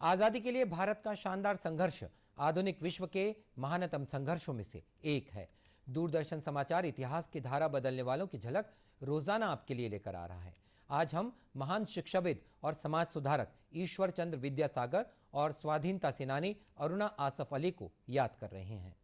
आजादी के लिए भारत का शानदार संघर्ष आधुनिक विश्व के महानतम संघर्षों में से एक है। दूरदर्शन समाचार इतिहास की धारा बदलने वालों की झलक रोजाना आपके लिए लेकर आ रहा है। आज हम महान शिक्षाविद और समाज सुधारक ईश्वर चंद्र विद्यासागर और स्वाधीनता सेनानी अरुणा आसफ अली को याद कर रहे हैं।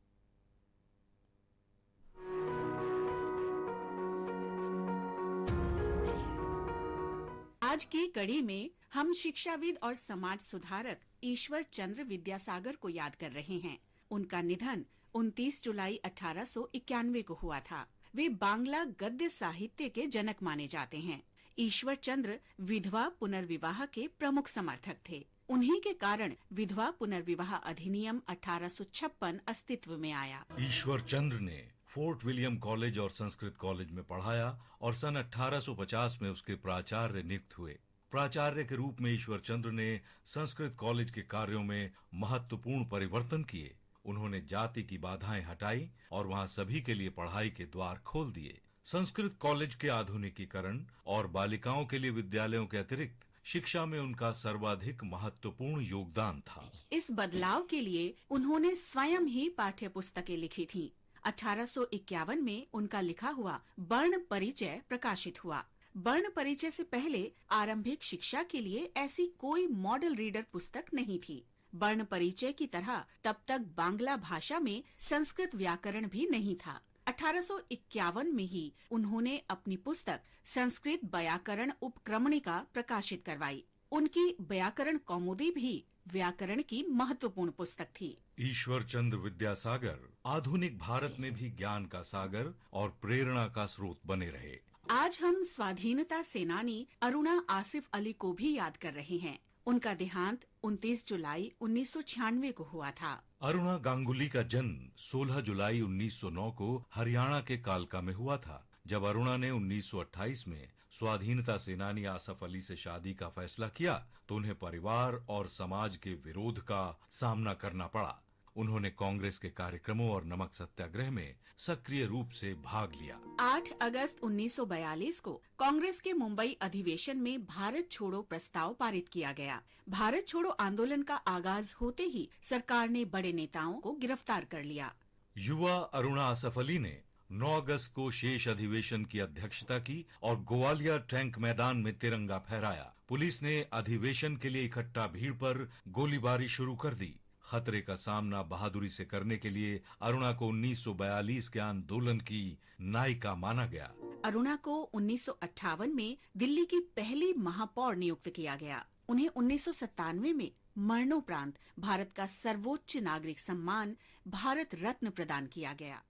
आज की कड़ी में हम शिक्षाविद और समाज सुधारक ईश्वर चंद्र विद्यासागर को याद कर रहे हैं। उनका निधन 29 जुलाई 1891 को हुआ था। वे बांग्ला गद्य साहित्य के जनक माने जाते हैं। ईश्वर चंद्र विधवा पुनर्विवाह के प्रमुख समर्थक थे। उन्हीं के कारण विधवा पुनर्विवाह अधिनियम 1856 अस्तित्व में आया। ईश्वर चंद्र ने फोर्ट विलियम कॉलेज और संस्कृत कॉलेज में पढ़ाया और सन 1850 में उसके प्राचार्य नियुक्त हुए। प्राचार्य के रूप में ईश्वर चंद्र ने संस्कृत कॉलेज के कार्यों में महत्वपूर्ण परिवर्तन किए। उन्होंने जाति की बाधाएं हटाई और वहां सभी के लिए पढ़ाई के द्वार खोल दिए। संस्कृत कॉलेज के आधुनिकीकरण और बालिकाओं के लिए विद्यालयों के अतिरिक्त शिक्षा में उनका सर्वाधिक महत्वपूर्ण योगदान था। इस बदलाव के लिए उन्होंने स्वयं ही पाठ्य पुस्तकें लिखी थीं। 1851 में उनका लिखा हुआ वर्ण परिचय प्रकाशित हुआ। वर्ण परिचय से पहले आरंभिक शिक्षा के लिए ऐसी कोई मॉडल रीडर पुस्तक नहीं थी। वर्ण परिचय की तरह तब तक बांग्ला भाषा में संस्कृत व्याकरण भी नहीं था। 1851 में ही उन्होंने अपनी पुस्तक संस्कृत व्याकरण उपक्रमणिका प्रकाशित करवाई। उनकी व्याकरण कौमुदी भी व्याकरण की महत्वपूर्ण पुस्तक थी। ईश्वर चंद्र विद्यासागर आधुनिक भारत में भी ज्ञान का सागर और प्रेरणा का स्रोत बने रहे। आज हम स्वाधीनता सेनानी अरुणा आसिफ अली को भी याद कर रहे हैं। उनका देहांत 29 जुलाई 1996 को हुआ था। अरुणा गांगुली का जन्म 16 जुलाई 1909 को हरियाणा के कालका में हुआ था। जब अरुणा ने 1928 में स्वाधीनता सेनानी आसफ अली से शादी का फैसला किया तो उन्हें परिवार और समाज के विरोध का सामना करना पड़ा। उन्होंने कांग्रेस के कार्यक्रमों और नमक सत्याग्रह में सक्रिय रूप से भाग लिया। 8 अगस्त 1942 को कांग्रेस के मुंबई अधिवेशन में भारत छोड़ो प्रस्ताव पारित किया गया। भारत छोड़ो आंदोलन का आगाज होते ही सरकार ने बड़े नेताओं को गिरफ्तार कर लिया। युवा अरुणा आसफ अली ने 9 अगस्त को शेष अधिवेशन की अध्यक्षता की और ग्वालियर टैंक मैदान में तिरंगा फहराया। पुलिस ने अधिवेशन के लिए इकट्ठा भीड़ पर गोलीबारी शुरू कर दी। खतरे का सामना बहादुरी से करने के लिए अरुणा को 1942 के आंदोलन की नायिका माना गया। अरुणा को 1958 में दिल्ली की पहली महापौर नियुक्त किया गया। उन्हें 1997 में मरणोपरांत भारत का सर्वोच्च नागरिक सम्मान भारत रत्न प्रदान किया गया।